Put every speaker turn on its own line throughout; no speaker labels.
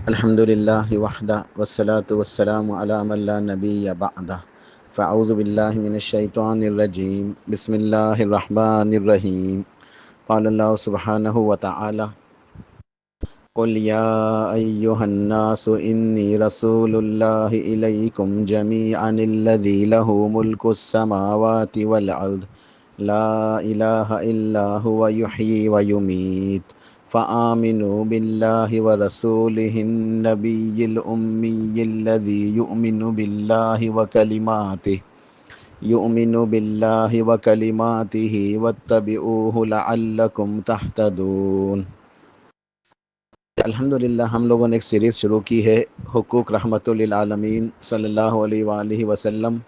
الحمد للہ وحدہ والصلاة والسلام علی من لا نبی بعدہ فاعوذ باللہ من الشیطان الرجیم بسم اللہ الرحمن الرحیم قال اللہ سبحانہ وتعالی قل یا ایہا الناس انی رسول اللہ الیکم جمیعا الذی لہ ملک السماوات والارض لا الہ الا هو یحیی ویمیت فآمنوا بالله ورسوله النبي الأمي الذي يؤمن بالله وكلماته واتبعوه لعلكم تهتدون۔ الحمدللہ ہم لوگوں نے ایک سیریز شروع کی ہے حقوق رحمت للعالمین صلی اللہ علیہ وآلہ وسلم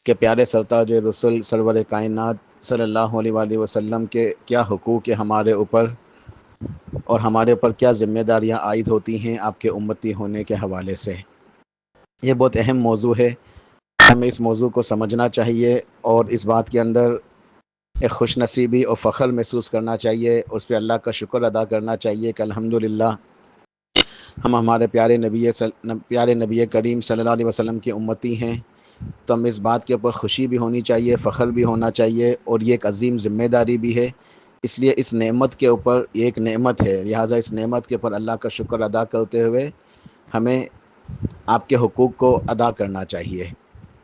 کے پیارے سرتاج رسول سرور کائنات صلی اللہ علیہ وآلہ وسلم کے کیا حقوق ہیں ہمارے اوپر اور ہمارے اوپر کیا ذمہ داریاں عائد ہوتی ہیں آپ کے امتی ہونے کے حوالے سے۔ یہ بہت اہم موضوع ہے، ہمیں اس موضوع کو سمجھنا چاہیے اور اس بات کے اندر ایک خوش نصیبی اور فخر محسوس کرنا چاہیے، اس پہ اللہ کا شکر ادا کرنا چاہیے کہ الحمدللہ ہم ہمارے پیارے نبی کریم صلی اللہ علیہ وسلم کی امتی ہیں، تو ہم اس بات کے اوپر خوشی بھی ہونی چاہیے، فخر بھی ہونا چاہیے، اور یہ ایک عظیم ذمہ داری بھی ہے۔ اس لیے اس نعمت کے اوپر یہ ایک نعمت ہے، لہٰذا اس نعمت کے اوپر اللہ کا شکر ادا کرتے ہوئے ہمیں آپ کے حقوق کو ادا کرنا چاہیے۔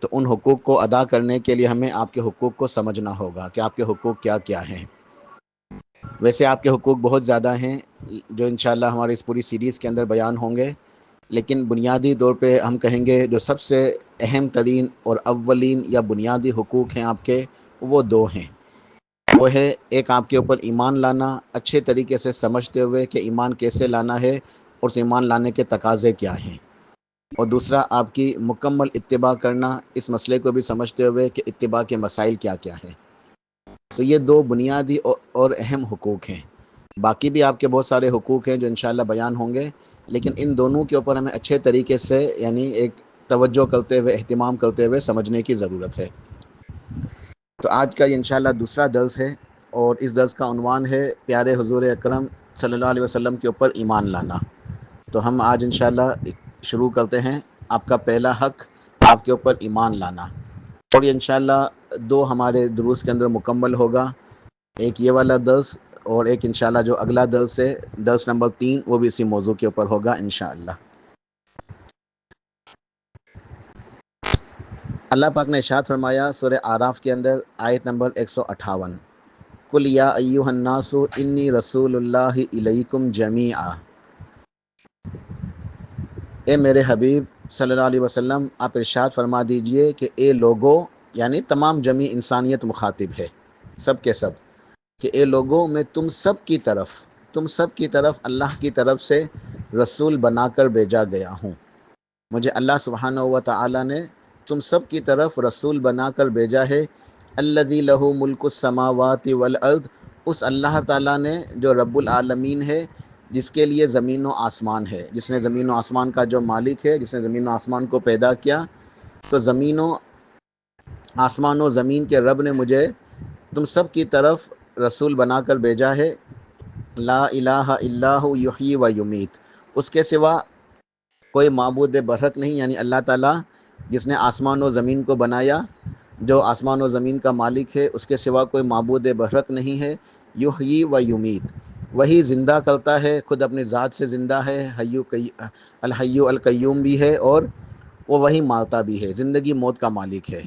تو ان حقوق کو ادا کرنے کے لیے ہمیں آپ کے حقوق کو سمجھنا ہوگا کہ آپ کے حقوق کیا کیا ہیں۔ ویسے آپ کے حقوق بہت زیادہ ہیں جو انشاءاللہ ہماری اس پوری سیریز کے اندر بیان ہوں گے، لیکن بنیادی طور پہ ہم کہیں گے جو سب سے اہم ترین اور اولین یا بنیادی حقوق ہیں آپ کے، وہ دو ہیں۔ وہ ہے ایک آپ کے اوپر ایمان لانا، اچھے طریقے سے سمجھتے ہوئے کہ ایمان کیسے لانا ہے اور اس ایمان لانے کے تقاضے کیا ہیں، اور دوسرا آپ کی مکمل اتباع کرنا، اس مسئلے کو بھی سمجھتے ہوئے کہ اتباع کے مسائل کیا کیا ہیں۔ تو یہ دو بنیادی اور اہم حقوق ہیں۔ باقی بھی آپ کے بہت سارے حقوق ہیں جو انشاءاللہ بیان ہوں گے، لیکن ان دونوں کے اوپر ہمیں اچھے طریقے سے یعنی ایک توجہ کرتے ہوئے، اہتمام کرتے ہوئے سمجھنے کی ضرورت ہے۔ تو آج کا یہ انشاءاللہ دوسرا درس ہے، اور اس درس کا عنوان ہے پیارے حضور اکرم صلی اللہ علیہ وسلم کے اوپر ایمان لانا۔ تو ہم آج انشاءاللہ شروع کرتے ہیں۔ آپ کا پہلا حق آپ کے اوپر ایمان لانا، اور یہ انشاءاللہ دو ہمارے دروس کے اندر مکمل ہوگا، ایک یہ والا درس اور ایک انشاءاللہ جو اگلا درس ہے، درس نمبر 3، وہ بھی اسی موضوع کے اوپر ہوگا انشاءاللہ۔ اللہ پاک نے ارشاد فرمایا سورہ اعراف کے اندر آیت نمبر 158، قل یا ایھا الناس انی رسول اللہ الیکم جمیعا، اے میرے حبیب صلی اللہ علیہ وسلم آپ ارشاد فرما دیجئے کہ اے لوگو، یعنی تمام جمیع انسانیت مخاطب ہے، سب کے سب، کہ اے لوگو میں تم سب کی طرف اللہ کی طرف سے رسول بنا کر بھیجا گیا ہوں۔ مجھے اللہ سبحانہ و تعالی نے تم سب کی طرف رسول بنا کر بھیجا ہے، الذی لہ ملک السماوات والارض، اس اللہ تعالیٰ نے جو رب العالمین ہے، جس کے لیے زمین و آسمان ہے، جس نے زمین و آسمان کا جو مالک ہے، جس نے زمین و آسمان کو پیدا کیا، تو زمین و آسمان و زمین کے رب نے مجھے تم سب کی طرف رسول بنا کر بھیجا ہے، لا الہ الا ہو یحیی و یمیت، اس کے سوا کوئی معبود برحق نہیں، یعنی اللہ تعالیٰ جس نے آسمان و زمین کو بنایا، جو آسمان و زمین کا مالک ہے، اس کے سوا کوئی معبود برحق نہیں ہے، یحیی و یمیت، وہی زندہ کرتا ہے، خود اپنی ذات سے زندہ ہے، الحی القیوم بھی ہے، اور وہ وہی مارتا بھی ہے، زندگی موت کا مالک ہے،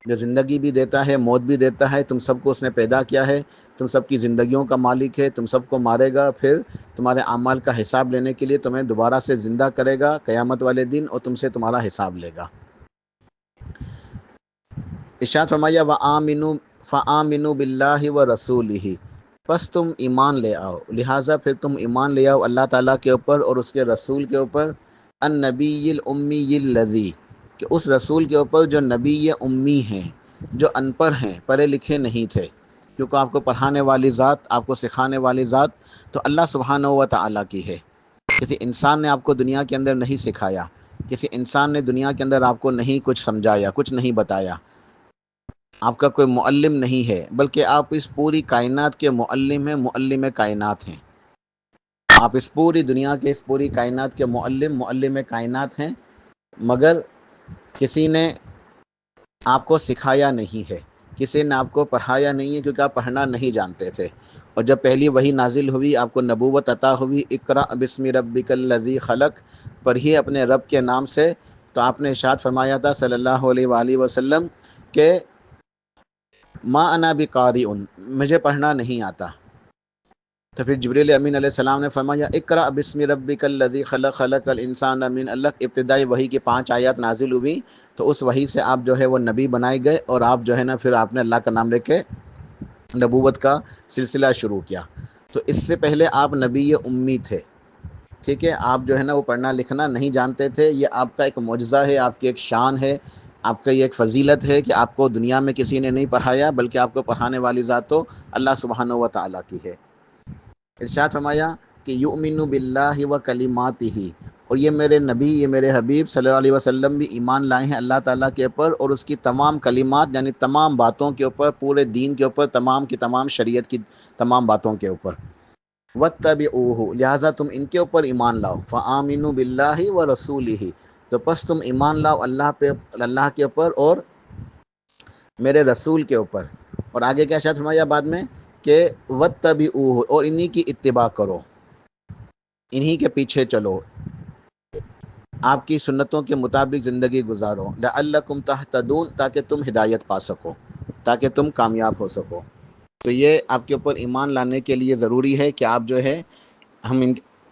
جو زندگی بھی دیتا ہے، موت بھی دیتا ہے، تم سب کو اس نے پیدا کیا ہے، تم سب کی زندگیوں کا مالک ہے، تم سب کو مارے گا، پھر تمہارے اعمال کا حساب لینے کے لیے تمہیں دوبارہ سے زندہ کرے گا قیامت والے دن، اور تم سے تمہارا حساب لے گا۔ ارشاد فرمایا فآمنوا باللہ ورسولہ، پس تم ایمان لے آؤ، لہٰذا پھر تم ایمان لے آؤ اللہ تعالیٰ کے اوپر اور اس کے رسول کے اوپر، النبی الامی الذی، کہ اس رسول کے اوپر جو نبی امی ہیں، جو ان پڑھ ہیں، پڑھے لکھے نہیں تھے، کیونکہ آپ کو پڑھانے والی ذات، آپ کو سکھانے والی ذات تو اللہ سبحانہ و تعالیٰ کی ہے۔ کسی انسان نے آپ کو دنیا کے اندر نہیں سکھایا، کسی انسان نے دنیا کے اندر آپ کو نہیں کچھ سمجھایا، کچھ نہیں بتایا، آپ کا کوئی معلم نہیں ہے، بلکہ آپ اس پوری کائنات کے معلم ہیں، معلم کائنات ہیں۔ آپ اس پوری دنیا کے، اس پوری کائنات کے معلم کائنات ہیں، مگر کسی نے آپ کو سکھایا نہیں ہے، کسی نے آپ کو پڑھایا نہیں ہے، کیونکہ آپ پڑھنا نہیں جانتے تھے۔ اور جب پہلی وحی نازل ہوئی، آپ کو نبوت عطا ہوئی، اقرأ بسم ربک الذی خلق، پڑھیے اپنے رب کے نام سے، تو آپ نے ارشاد فرمایا تھا صلی اللہ علیہ وآلہ وسلم کہ ما انا بقارئ، مجھے پڑھنا نہیں آتا۔ تو پھر جبریل امین علیہ السلام نے فرمایا اقرأ بسم ربک الذی خلق، خلق الانسان من علق، ابتدائی وحی کی 5 آیات نازل ہوئی، تو اس وحی سے آپ جو ہے وہ نبی بنائے گئے، اور آپ جو ہے نا پھر آپ نے اللہ کا نام لے کے نبوت کا سلسلہ شروع کیا۔ تو اس سے پہلے آپ نبی امی تھے، ٹھیک ہے، آپ جو ہے نا وہ پڑھنا لکھنا نہیں جانتے تھے۔ یہ آپ کا ایک معجزہ ہے، آپ کی ایک شان ہے، آپ کا یہ ایک فضیلت ہے کہ آپ کو دنیا میں کسی نے نہیں پڑھایا، بلکہ آپ کو پڑھانے والی ذات تو اللہ سبحانہ و تعالیٰ کی ہے۔ ارشاد فرمایا کہ یؤمن باللہ و کلماتہ، اور یہ میرے نبی، یہ میرے حبیب صلی اللہ علیہ وسلم بھی ایمان لائے ہیں اللہ تعالیٰ کے اوپر، اور اس کی تمام کلمات یعنی تمام باتوں کے اوپر، پورے دین کے اوپر، تمام کی تمام شریعت کی تمام باتوں کے اوپر۔ واتبعوہ، لہٰذا تم ان کے اوپر ایمان لاؤ، فآمنوا باللہ ورسولہ، تو پس تم ایمان لاؤ اللہ پہ، اللہ کے اوپر اور میرے رسول کے اوپر۔ اور آگے کیا ارشاد فرمایا بعد میں کہ واتبعوہ، اور انہی کی اتباع کرو، انہی کے پیچھے چلو، آپ کی سنتوں کے مطابق زندگی گزارو، لعلکم تہتدون، تاکہ تم ہدایت پا سکو، تاکہ تم کامیاب ہو سکو۔ تو یہ آپ کے اوپر ایمان لانے کے لیے ضروری ہے کہ آپ جو ہے ہم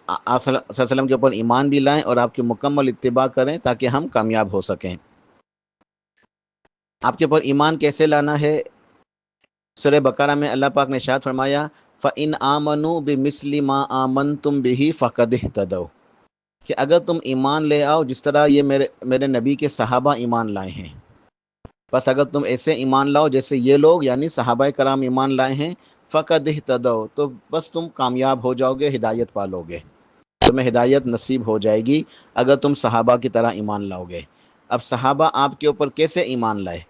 آپ صلی اللہ علیہ وسلم کے اوپر ایمان بھی لائیں اور آپ کی مکمل اتباع کریں، تاکہ ہم کامیاب ہو سکیں۔ آپ کے اوپر ایمان کیسے لانا ہے؟ سورہ بقرہ میں اللہ پاک نے ارشاد فرمایا فَإِنْ آمَنُوا بِمِثْلِ مَا آمَنْتُمْ بِهِ فَقَدِ اهْتَدَوْا، کہ اگر تم ایمان لے آؤ جس طرح یہ میرے نبی کے صحابہ ایمان لائے ہیں، بس اگر تم ایسے ایمان لاؤ جیسے یہ لوگ یعنی صحابہ کرام ایمان لائے ہیں، فَقَدِ اهْتَدَوْا، تو بس تم کامیاب ہو جاؤ گے، ہدایت پالو گے، تمہیں ہدایت نصیب ہو جائے گی اگر تم صحابہ کی طرح ایمان لاؤ گے۔ اب صحابہ آپ کے اوپر کیسے ایمان لائے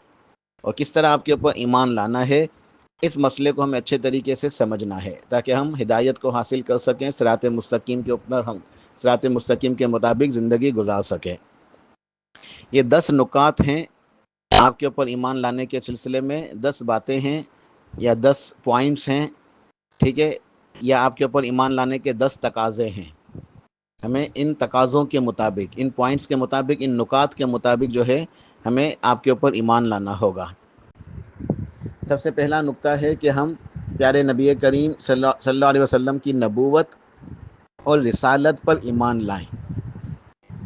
اور کس طرح آپ کے اوپر ایمان لانا ہے، اس مسئلے کو ہمیں اچھے طریقے سے سمجھنا ہے، تاکہ ہم ہدایت کو حاصل کر سکیں، صراط مستقیم کے اوپر ہم صراط مستقیم کے مطابق زندگی گزار سکیں۔ یہ 10 نکات ہیں آپ کے اوپر ایمان لانے کے سلسلے میں، 10 باتیں ہیں یا 10 پوائنٹس ہیں، ٹھیک ہے، یا آپ کے اوپر ایمان لانے کے 10 تقاضے ہیں۔ ہمیں ان تقاضوں کے مطابق، ان پوائنٹس کے مطابق، ان نکات کے مطابق جو ہے ہمیں آپ کے اوپر ایمان لانا ہوگا۔ سب سے پہلا نقطہ ہے کہ ہم پیارے نبی کریم صلی اللہ علیہ وسلم کی نبوت اور رسالت پر ایمان لائیں۔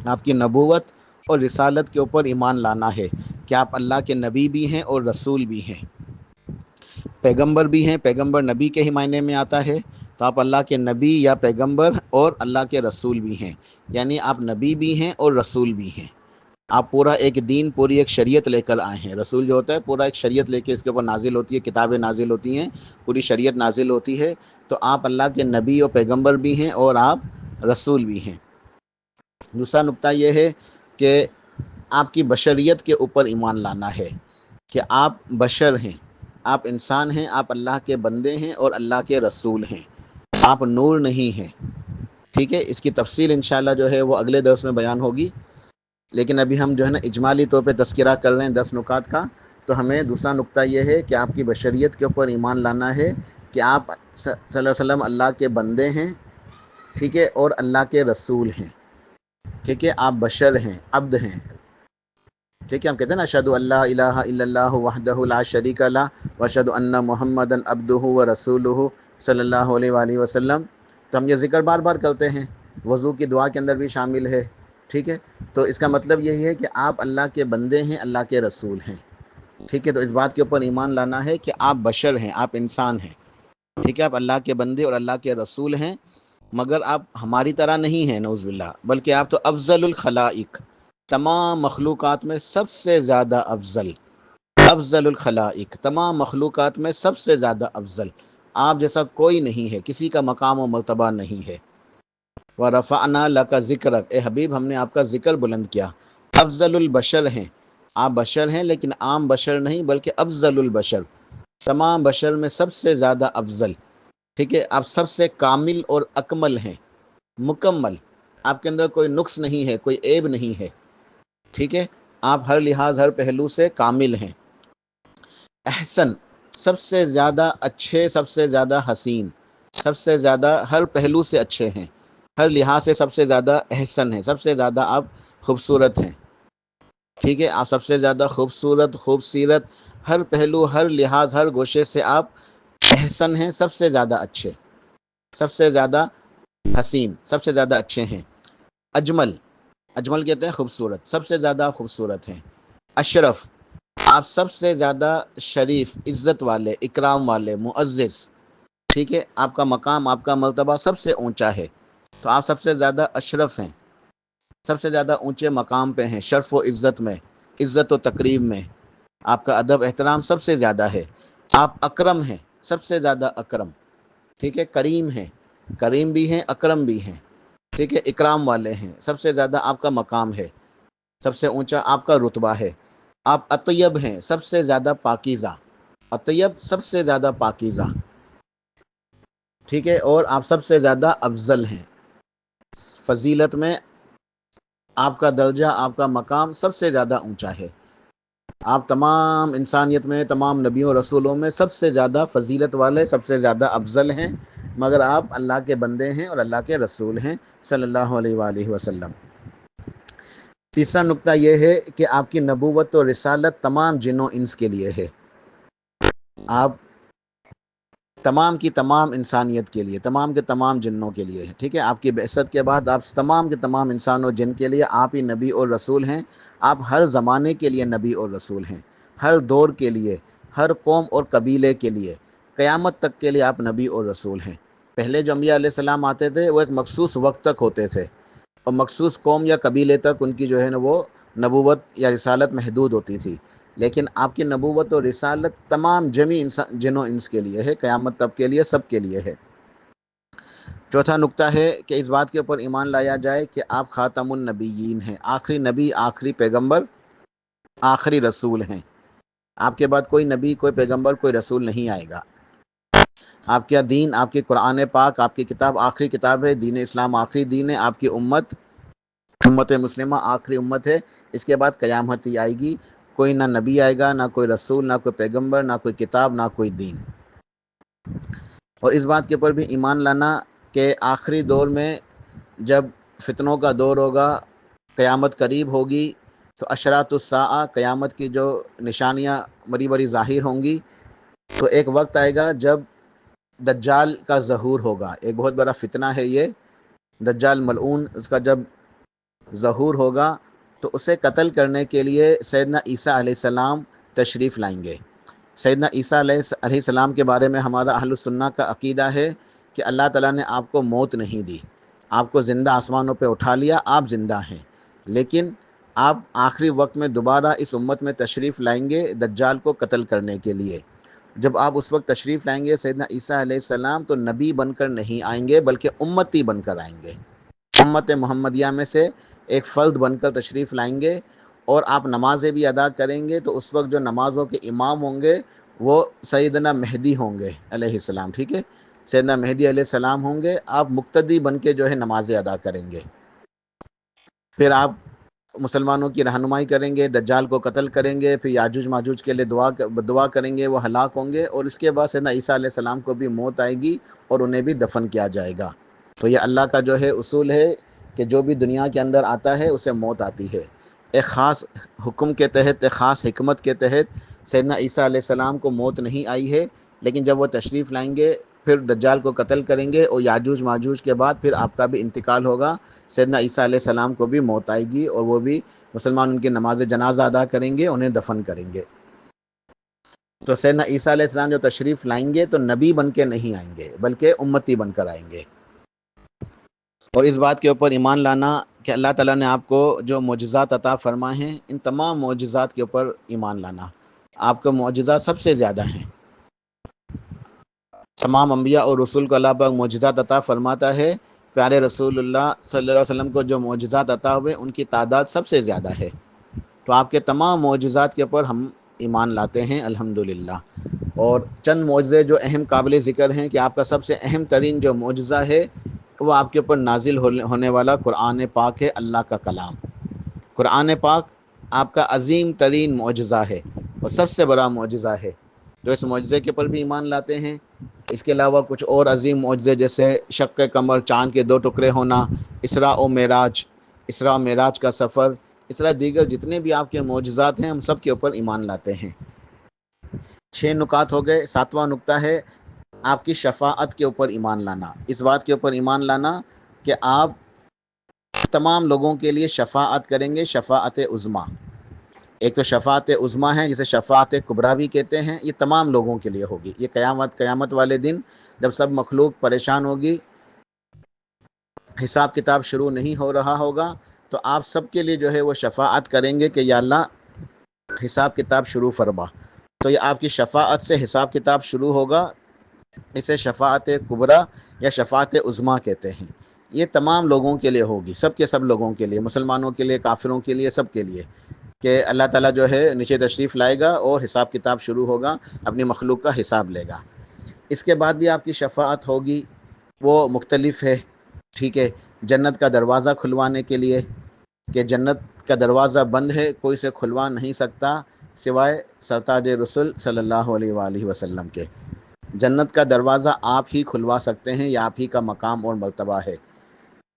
آپ کی نبوت اور رسالت کے اوپر ایمان لانا ہے کہ آپ اللہ کے نبی بھی ہیں اور رسول بھی ہیں، پیغمبر بھی ہیں۔ پیغمبر نبی کے ہی معنی میں آتا ہے، تو آپ اللہ کے نبی یا پیغمبر اور اللہ کے رسول بھی ہیں، یعنی آپ نبی بھی ہیں اور رسول بھی ہیں۔ آپ پورا ایک دین، پوری ایک شریعت لے کر آئے ہیں۔ رسول جو ہوتا ہے پورا ایک شریعت لے کے اس کے اوپر نازل ہوتی ہے، کتابیں نازل ہوتی ہیں، پوری شریعت نازل ہوتی ہے، تو آپ اللہ کے نبی اور پیغمبر بھی ہیں اور آپ رسول بھی ہیں۔ دوسرا نقطہ یہ ہے کہ آپ کی بشریت کے اوپر ایمان لانا ہے کہ آپ بشر ہیں، آپ انسان ہیں، آپ اللہ کے بندے ہیں اور اللہ کے رسول ہیں، آپ نور نہیں ہیں، ٹھیک ہے۔ اس کی تفصیل انشاءاللہ جو ہے وہ اگلے درس میں بیان ہوگی، لیکن ابھی ہم جو ہے نا اجمالی طور پہ تذکرہ کر رہے ہیں 10 نکات کا۔ تو ہمیں دوسرا نقطہ یہ ہے کہ آپ کی بشریت کے اوپر ایمان لانا ہے کہ آپ صلی اللہ علیہ وسلم اللہ کے بندے ہیں، ٹھیک ہے، اور اللہ کے رسول ہیں، ٹھیک ہے، آپ بشر ہیں، عبد ہیں، ٹھیک ہے۔ ہم کہتے ہیں نا اشہد ان لا الہ الا اللہ وحدہ لا شریک لہ واشہد ان محمدا عبدہ ورسولہ صلی اللہ علیہ وآلہ وسلم، تو ہم یہ ذکر بار بار کرتے ہیں، وضو کی دعا کے اندر بھی شامل ہے، ٹھیک ہے۔ تو اس کا مطلب یہی ہے کہ آپ اللہ کے بندے ہیں، اللہ کے رسول ہیں، ٹھیک ہے۔ تو اس بات کے اوپر ایمان لانا ہے کہ آپ بشر ہیں، آپ انسان ہیں، ٹھیک ہے، آپ اللہ کے بندے اور اللہ کے رسول ہیں، مگر آپ ہماری طرح نہیں ہیں نعوذ باللہ، بلکہ آپ تو افضل الخلائق، تمام مخلوقات میں سب سے زیادہ افضل الخلائق، تمام مخلوقات میں سب سے زیادہ افضل، آپ جیسا کوئی نہیں ہے، کسی کا مقام و مرتبہ نہیں ہے۔ وَرَفَعْنَا لَكَ ذِكْرَكَ، اے حبیب ہم نے آپ کا ذکر بلند کیا۔ افضل البشر ہیں، آپ بشر ہیں لیکن عام بشر نہیں بلکہ افضل البشر، تمام بشر میں سب سے زیادہ افضل، ٹھیک ہے، آپ سب سے کامل اور اکمل ہیں، مکمل، آپ کے اندر کوئی نقص نہیں ہے، کوئی عیب نہیں ہے، ٹھیک ہے، آپ ہر لحاظ ہر پہلو سے کامل ہیں۔ احسن، سب سے زیادہ اچھے، سب سے زیادہ حسین، سب سے زیادہ ہر پہلو سے اچھے ہیں، ہر لحاظ سے سب سے زیادہ احسن ہیں، سب سے زیادہ آپ خوبصورت ہیں، ٹھیک ہے، آپ سب سے زیادہ خوبصورت، خوبصیرت، ہر پہلو، ہر لحاظ، ہر گوشے سے آپ احسن ہیں، سب سے زیادہ اچھے، سب سے زیادہ حسین، سب سے زیادہ اچھے ہیں۔ اجمل، اجمل کہتے ہیں خوبصورت، سب سے زیادہ خوبصورت ہیں۔ اشرف، آپ سب سے زیادہ شریف، عزت والے، اکرام والے، معزز، ٹھیک ہے، آپ کا مقام، آپ کا مرتبہ سب سے اونچا ہے، تو آپ سب سے زیادہ اشرف ہیں، سب سے زیادہ اونچے مقام پہ ہیں، شرف و عزت میں، عزت و تقریب میں، آپ کا ادب احترام سب سے زیادہ ہے۔ آپ اکرم ہیں، سب سے زیادہ اکرم، ٹھیک ہے، کریم ہیں، کریم بھی ہیں، اکرم بھی ہیں، ٹھیک ہے، اکرام والے ہیں، سب سے زیادہ آپ کا مقام ہے، سب سے اونچا آپ کا رتبہ ہے۔ آپ اطیب ہیں، سب سے زیادہ پاکیزہ، اطیب سب سے زیادہ پاکیزہ، ٹھیک ہے، اور آپ سب سے زیادہ افضل ہیں، فضیلت میں آپ کا درجہ، آپ کا مقام سب سے زیادہ اونچا ہے، آپ تمام انسانیت میں، تمام نبیوں رسولوں میں سب سے زیادہ فضیلت والے، سب سے زیادہ افضل ہیں، مگر آپ اللہ کے بندے ہیں اور اللہ کے رسول ہیں صلی اللہ علیہ وآلہ وسلم۔ تیسرا نقطہ یہ ہے کہ آپ کی نبوت و رسالت تمام جن و انس کے لیے ہے، آپ تمام کی تمام انسانیت کے لیے، تمام کے تمام جنوں کے لیے ہے، ٹھیک ہے، آپ کی بعثت کے بعد آپ تمام کے تمام انسان و جن کے لیے آپ ہی نبی اور رسول ہیں، آپ ہر زمانے کے لیے نبی اور رسول ہیں، ہر دور کے لیے، ہر قوم اور قبیلے کے لیے، قیامت تک کے لیے آپ نبی اور رسول ہیں۔ پہلے جو انبیاء علیہ السلام آتے تھے وہ ایک مخصوص وقت تک ہوتے تھے، اور مخصوص قوم یا قبیلے تک ان کی جو ہے نا وہ نبوت یا رسالت محدود ہوتی تھی، لیکن آپ کی نبوت اور رسالت تمام جمی انسان جن و انس کے لیے ہے، قیامت تک کے لیے، سب کے لیے ہے۔ چوتھا نقطہ ہے کہ اس بات کے اوپر ایمان لایا جائے کہ آپ خاتم النبیین ہیں، آخری نبی، آخری پیغمبر، آخری رسول ہیں، آپ کے بعد کوئی نبی، کوئی پیغمبر، کوئی رسول نہیں آئے گا۔ آپ کا دین، آپ کی قرآن پاک، آپ کی کتاب آخری کتاب ہے، دین اسلام آخری دین ہے، آپ کی امت، امت مسلمہ آخری امت ہے، اس کے بعد قیامت ہی آئے گی، کوئی نہ نبی آئے گا، نہ کوئی رسول، نہ کوئی پیغمبر، نہ کوئی کتاب، نہ کوئی دین۔ اور اس بات کے اوپر بھی ایمان لانا کہ آخری دور میں جب فتنوں کا دور ہوگا، قیامت قریب ہوگی، تو اشراط الساعہ، قیامت کی جو نشانیاں بڑی بڑی ظاہر ہوں گی، تو ایک وقت آئے گا جب دجال کا ظہور ہوگا، ایک بہت بڑا فتنہ ہے یہ، دجال ملعون، اس کا جب ظہور ہوگا تو اسے قتل کرنے کے لیے سیدنا عیسیٰ علیہ السلام تشریف لائیں گے۔ سیدنا عیسیٰ علیہ السلام کے بارے میں ہمارا اہل السنہ کا عقیدہ ہے کہ اللہ تعالیٰ نے آپ کو موت نہیں دی، آپ کو زندہ آسمانوں پہ اٹھا لیا، آپ زندہ ہیں، لیکن آپ آخری وقت میں دوبارہ اس امت میں تشریف لائیں گے دجال کو قتل کرنے کے لیے۔ جب آپ اس وقت تشریف لائیں گے سیدنا عیسیٰ علیہ السلام، تو نبی بن کر نہیں آئیں گے بلکہ امتی بن کر آئیں گے، امت محمدیہ میں سے ایک فرد بن کر تشریف لائیں گے، اور آپ نمازیں بھی ادا کریں گے، تو اس وقت جو نمازوں کے امام ہوں گے وہ سیدنا مہدی ہوں گے علیہ السلام، ٹھیک ہے، سیدنا مہدی علیہ السلام ہوں گے، آپ مقتدی بن کے جو ہے نمازیں ادا کریں گے، پھر آپ مسلمانوں کی رہنمائی کریں گے، دجال کو قتل کریں گے، پھر یاجوج ماجوج کے لیے دعا کریں گے، وہ ہلاک ہوں گے، اور اس کے بعد سیدنا عیسیٰ علیہ السلام کو بھی موت آئے گی اور انہیں بھی دفن کیا جائے گا۔ تو یہ اللہ کا جو ہے اصول ہے کہ جو بھی دنیا کے اندر آتا ہے اسے موت آتی ہے، ایک خاص حکم کے تحت، ایک خاص حکمت کے تحت سیدنا عیسیٰ علیہ السلام کو موت نہیں آئی ہے، لیکن جب وہ تشریف لائیں گے پھر دجال کو قتل کریں گے، اور یاجوج ماجوج کے بعد پھر آپ کا بھی انتقال ہوگا، سیدنا عیسیٰ علیہ السلام کو بھی موت آئے گی، اور وہ بھی مسلمان ان کی نماز جنازہ ادا کریں گے، انہیں دفن کریں گے۔ تو سیدنا عیسیٰ علیہ السلام جو تشریف لائیں گے تو نبی بن کے نہیں آئیں گے بلکہ امتی بن کر آئیں گے۔ اور اس بات کے اوپر ایمان لانا کہ اللہ تعالیٰ نے آپ کو جو معجزات عطا فرمائے ہیں، ان تمام معجزات کے اوپر ایمان لانا، آپ کو معجزات سب سے زیادہ ہیں، تمام انبیاء اور رسول کو اللہ پاک معجزات عطا فرماتا ہے، پیارے رسول اللہ صلی اللہ علیہ وسلم کو جو معجزات عطا ہوئے ان کی تعداد سب سے زیادہ ہے، تو آپ کے تمام معجزات کے اوپر ہم ایمان لاتے ہیں الحمدللہ۔ اور چند معجزے جو اہم قابل ذکر ہیں کہ آپ کا سب سے اہم ترین جو معجزہ ہے وہ آپ کے اوپر نازل ہونے والا قرآن پاک ہے، اللہ کا کلام۔ قرآن پاک آپ کا عظیم ترین معجزہ ہے اور سب سے بڑا معجزہ ہے، جو اس معجزے کے اوپر بھی ایمان لاتے ہیں۔ اس کے علاوہ کچھ اور عظیم معجزے جیسے شق قمر، چاند کے 2 ٹکڑے ہونا، اسراء و معراج کا سفر، اس طرح دیگر جتنے بھی آپ کے معجزات ہیں، ہم سب کے اوپر ایمان لاتے ہیں۔ 6 نکات ہو گئے۔ 7واں نکتہ ہے آپ کی شفاعت کے اوپر ایمان لانا۔ اس بات کے اوپر ایمان لانا کہ آپ تمام لوگوں کے لیے شفاعت کریں گے، شفاعت عظمیٰ۔ ایک تو شفاعت عظمیٰ ہے جسے شفاعت کبریٰ بھی کہتے ہیں، یہ تمام لوگوں کے لیے ہوگی۔ یہ قیامت والے دن جب سب مخلوق پریشان ہوگی، حساب کتاب شروع نہیں ہو رہا ہوگا، تو آپ سب کے لیے جو ہے وہ شفاعت کریں گے کہ یا اللہ حساب کتاب شروع فرما۔ تو یہ آپ کی شفاعت سے حساب کتاب شروع ہوگا، اسے شفاعت کبریٰ یا شفاعت عظمیٰ کہتے ہیں۔ یہ تمام لوگوں کے لیے ہوگی، سب کے سب لوگوں کے لیے، مسلمانوں کے لیے، کافروں کے لیے، سب کے لیے، کہ اللہ تعالیٰ جو ہے نیچے تشریف لائے گا اور حساب کتاب شروع ہوگا، اپنی مخلوق کا حساب لے گا۔ اس کے بعد بھی آپ کی شفاعت ہوگی، وہ مختلف ہے، ٹھیک ہے۔ جنت کا دروازہ کھلوانے کے لیے، کہ جنت کا دروازہ بند ہے، کوئی سے کھلوا نہیں سکتا سوائے سرتاج رسول صلی اللہ علیہ وآلہ وسلم کے۔ جنت کا دروازہ آپ ہی کھلوا سکتے ہیں، یہ آپ ہی کا مقام اور مرتبہ ہے۔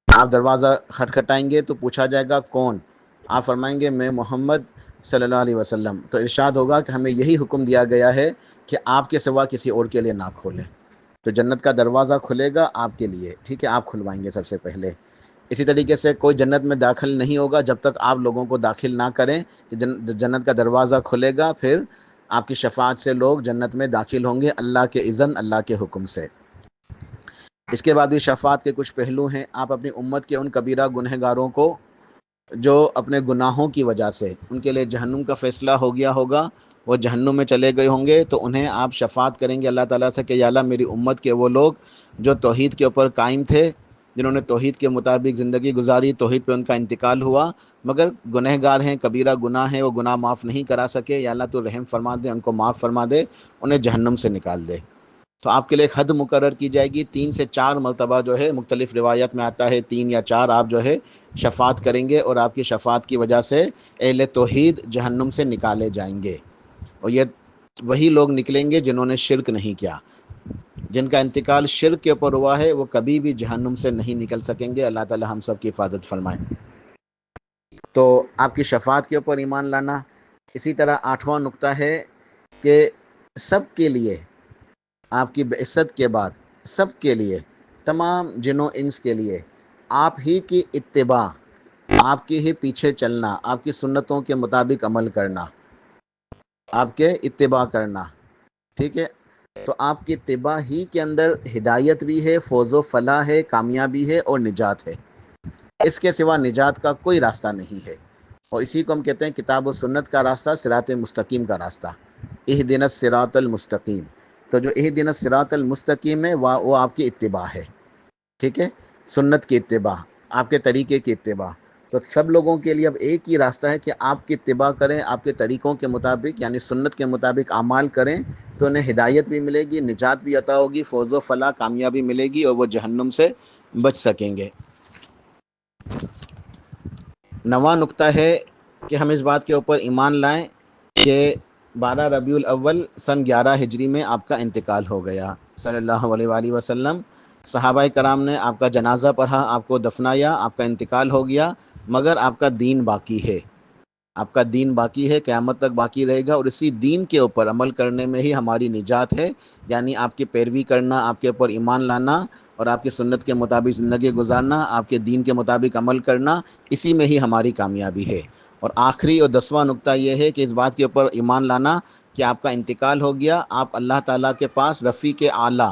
آپ دروازہ کھٹکھٹائیں گے تو پوچھا جائے گا کون؟ آپ فرمائیں گے میں محمد صلی اللہ علیہ وسلم، تو ارشاد ہوگا کہ ہمیں یہی حکم دیا گیا ہے کہ آپ کے سوا کسی اور کے لیے نہ کھولیں۔ تو جنت کا دروازہ کھلے گا آپ کے لیے، ٹھیک ہے، آپ کھلوائیں گے سب سے پہلے۔ اسی طریقے سے کوئی جنت میں داخل نہیں ہوگا جب تک آپ لوگوں کو داخل نہ کریں کہ جنت کا دروازہ کھلے گا، پھر آپ کی شفاعت سے لوگ جنت میں داخل ہوں گے، اللہ کے اذن، اللہ کے حکم سے۔ اس کے بعد بھی شفاعت کے کچھ پہلو ہیں۔ آپ اپنی امت کے ان کبیرہ گنہگاروں کو جو اپنے گناہوں کی وجہ سے ان کے لیے جہنم کا فیصلہ ہو گیا ہوگا، وہ جہنم میں چلے گئے ہوں گے، تو انہیں آپ شفاعت کریں گے اللہ تعالیٰ سے کہ یا اللہ میری امت کے وہ لوگ جو توحید کے اوپر قائم تھے، جنہوں نے توحید کے مطابق زندگی گزاری، توحید پہ ان کا انتقال ہوا، مگر گنہگار ہیں، کبیرہ گناہ ہیں، وہ گناہ معاف نہیں کرا سکے، یا اللہ تو رحم فرما دے، ان کو معاف فرما دے، انہیں جہنم سے نکال دے۔ تو آپ کے لیے ایک حد مقرر کی جائے گی، 3 سے 4 مرتبہ جو ہے، مختلف روایت میں آتا ہے 3 یا 4 آپ جو ہے شفاعت کریں گے، اور آپ کی شفاعت کی وجہ سے اہل توحید جہنم سے نکالے جائیں گے، اور یہ وہی لوگ نکلیں گے جنہوں نے شرک نہیں کیا۔ جن کا انتقال شرک کے اوپر ہوا ہے وہ کبھی بھی جہنم سے نہیں نکل سکیں گے، اللہ تعالی ہم سب کی حفاظت فرمائیں۔ تو آپ کی شفاعت کے اوپر ایمان لانا۔ اسی طرح 8واں نقطہ ہے کہ سب کے لیے آپ کی بعثت کے بعد سب کے لیے، تمام جن و انس کے لیے آپ ہی کی اتباع، آپ کے ہی پیچھے چلنا، آپ کی سنتوں کے مطابق عمل کرنا، آپ کے اتباع کرنا، ٹھیک ہے۔ تو آپ کی اتباع ہی کے اندر ہدایت بھی ہے، فوز و فلاح ہے، کامیابی ہے اور نجات ہے۔ اس کے سوا نجات کا کوئی راستہ نہیں ہے، اور اسی کو ہم کہتے ہیں کتاب و سنت کا راستہ، صراط مستقیم کا راستہ، اہدنا الصراط المستقیم۔ تو جو اہدنا الصراط المستقیم ہے وہ آپ کی اتباع ہے، ٹھیک ہے، سنت کی اتباع، آپ کے طریقے کی اتباع۔ تو سب لوگوں کے لیے اب ایک ہی راستہ ہے کہ آپ کی اتباع کریں، آپ کے طریقوں کے مطابق، یعنی سنت کے مطابق اعمال کریں، تو انہیں ہدایت بھی ملے گی، نجات بھی عطا ہوگی، فوز و فلاح، کامیابی ملے گی، اور وہ جہنم سے بچ سکیں گے۔ 9واں نقطہ ہے کہ ہم اس بات کے اوپر ایمان لائیں کہ 12 ربیع الاول سن 11 ہجری میں آپ کا انتقال ہو گیا صلی اللہ علیہ وآلہ وسلم۔ صحابہ کرام نے آپ کا جنازہ پڑھا، آپ کو دفنایا، آپ کا انتقال ہو گیا، مگر آپ کا دین باقی ہے، آپ کا دین باقی ہے، قیامت تک باقی رہے گا، اور اسی دین کے اوپر عمل کرنے میں ہی ہماری نجات ہے، یعنی آپ کی پیروی کرنا، آپ کے اوپر ایمان لانا، اور آپ کی سنت کے مطابق زندگی گزارنا، آپ کے دین کے مطابق عمل کرنا، اسی میں ہی ہماری کامیابی ہے۔ اور آخری اور 10واں نقطہ یہ ہے کہ اس بات کے اوپر ایمان لانا کہ آپ کا انتقال ہو گیا، آپ اللہ تعالیٰ کے پاس رفیق اعلیٰ،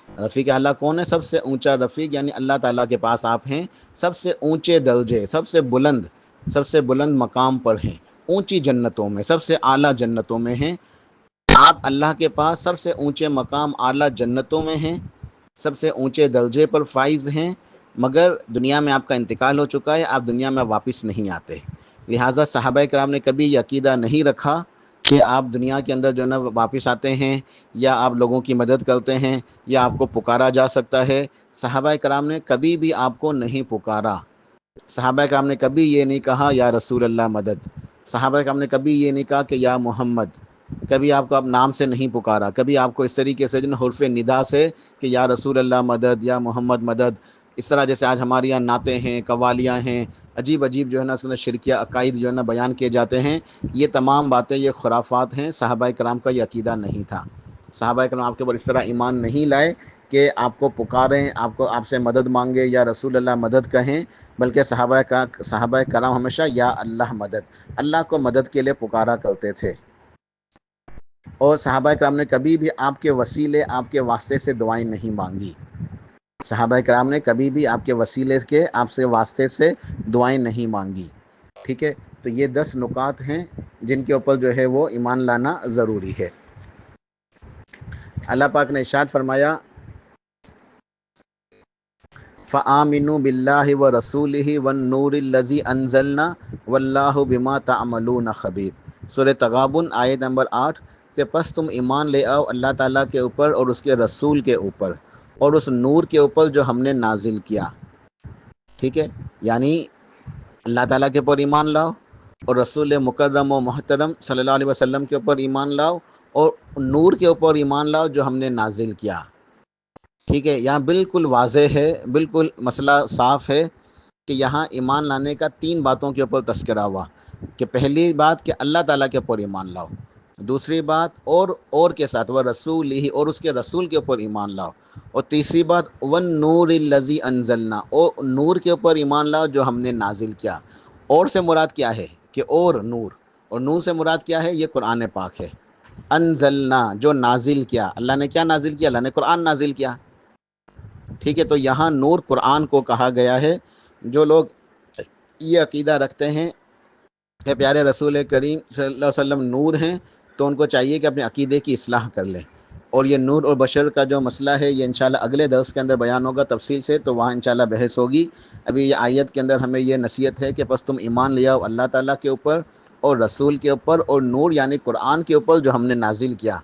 رفیق اعلیٰ کون ہے؟ سب سے اونچا رفیق، یعنی اللہ تعالیٰ کے پاس آپ ہیں، سب سے اونچے درجے، سب سے بلند مقام پر ہیں، اونچی جنتوں میں، سب سے اعلیٰ جنتوں میں ہیں آپ، اللہ کے پاس سب سے اونچے مقام، اعلیٰ جنتوں میں ہیں، سب سے اونچے درجے پر فائز ہیں، مگر دنیا میں آپ کا انتقال ہو چکا ہے، آپ دنیا میں واپس نہیں آتے۔ لہٰذا صحابہ کرام نے کبھی یہ عقیدہ نہیں رکھا کہ آپ دنیا کے اندر جو ہے نا واپس آتے ہیں یا آپ لوگوں کی مدد کرتے ہیں یا آپ کو پکارا جا سکتا ہے. صحابہ کرام نے کبھی بھی آپ کو نہیں پکارا. صحابہ کرام نے کبھی یہ نہیں کہا یا رسول اللہ مدد. صحابہ کرام نے کبھی یہ نہیں کہا کہ یا محمد. کبھی آپ کو آپ نام سے نہیں پکارا. کبھی آپ کو اس طریقے سے جو حرف ندا سے کہ یا رسول اللہ مدد یا محمد مدد، اس طرح جیسے آج ہمارے یہاں نعتیں ہیں، قوالیاں ہیں، عجیب عجیب جو ہے نا اس میں شرکیہ عقائد جو ہے نا بیان کیے جاتے ہیں. یہ تمام باتیں یہ خرافات ہیں. صحابہ کرام کا یہ عقیدہ نہیں تھا. صحابہ کرام آپ کے اوپر اس طرح ایمان نہیں لائے کہ آپ کو پکاریں، آپ سے مدد مانگے یا رسول اللہ مدد کہیں، بلکہ صحابہ کرام ہمیشہ یا اللہ مدد، اللہ کو مدد کے لیے پکارا کرتے تھے. اور صحابہ کرام نے کبھی بھی آپ کے وسیلے، آپ کے واسطے سے دعائیں نہیں مانگی. صحابہ کرام نے کبھی بھی آپ کے وسیلے کے، آپ سے واسطے سے دعائیں نہیں مانگی. ٹھیک ہے، تو یہ 10 نکات ہیں جن کے اوپر جو ہے وہ ایمان لانا ضروری ہے. اللہ پاک نے ارشاد فرمایا فَآمِنُوا بِاللَّهِ وَرَسُولِهِ وَالنُّورِ الَّذِي أَنزَلْنَا وَاللَّهُ بِمَا تَعْمَلُونَ خَبِيرٌ. سورہ تغابن آیت نمبر 8 کہ پس تم ایمان لے آؤ اللہ تعالیٰ کے اوپر اور اس کے رسول کے اوپر اور اس نور کے اوپر جو ہم نے نازل کیا. ٹھیک ہے، یعنی اللہ تعالیٰ کے اوپر ایمان لاؤ اور رسول مکرم و محترم صلی اللہ علیہ وسلم کے اوپر ایمان لاؤ اور نور کے اوپر ایمان لاؤ جو ہم نے نازل کیا. ٹھیک ہے، یہاں بالکل واضح ہے، بالکل مسئلہ صاف ہے کہ یہاں ایمان لانے کا 3 باتوں کے اوپر تذکرہ ہوا. کہ پہلی بات کہ اللہ تعالیٰ کے اوپر ایمان لاؤ، دوسری بات اور کے ساتھ وہ رسول ہی اور اس کے رسول کے اوپر ایمان لاؤ، اور تیسری بات وَالنُّورِ الَّذِي أَنزَلْنَا، اور نور کے اوپر ایمان لاؤ جو ہم نے نازل کیا. اور سے مراد کیا ہے کہ اور نور سے مراد کیا ہے؟ یہ قرآن پاک ہے. انزلنا جو نازل کیا، اللہ نے کیا نازل کیا؟ اللہ نے قرآن نازل کیا. ٹھیک ہے، تو یہاں نور قرآن کو کہا گیا ہے. جو لوگ یہ عقیدہ رکھتے ہیں کہ پیارے رسول کریم صلی اللہ علیہ وسلم نور ہیں تو ان کو چاہیے کہ اپنے عقیدے کی اصلاح کر لیں. اور یہ نور اور بشر کا جو مسئلہ ہے یہ انشاءاللہ اگلے درس کے اندر بیان ہوگا تفصیل سے، تو وہاں انشاءاللہ بحث ہوگی. ابھی یہ آیت کے اندر ہمیں یہ نصیحت ہے کہ بس تم ایمان لے آؤ اللہ تعالیٰ کے اوپر اور رسول کے اوپر اور نور یعنی قرآن کے اوپر جو ہم نے نازل کیا.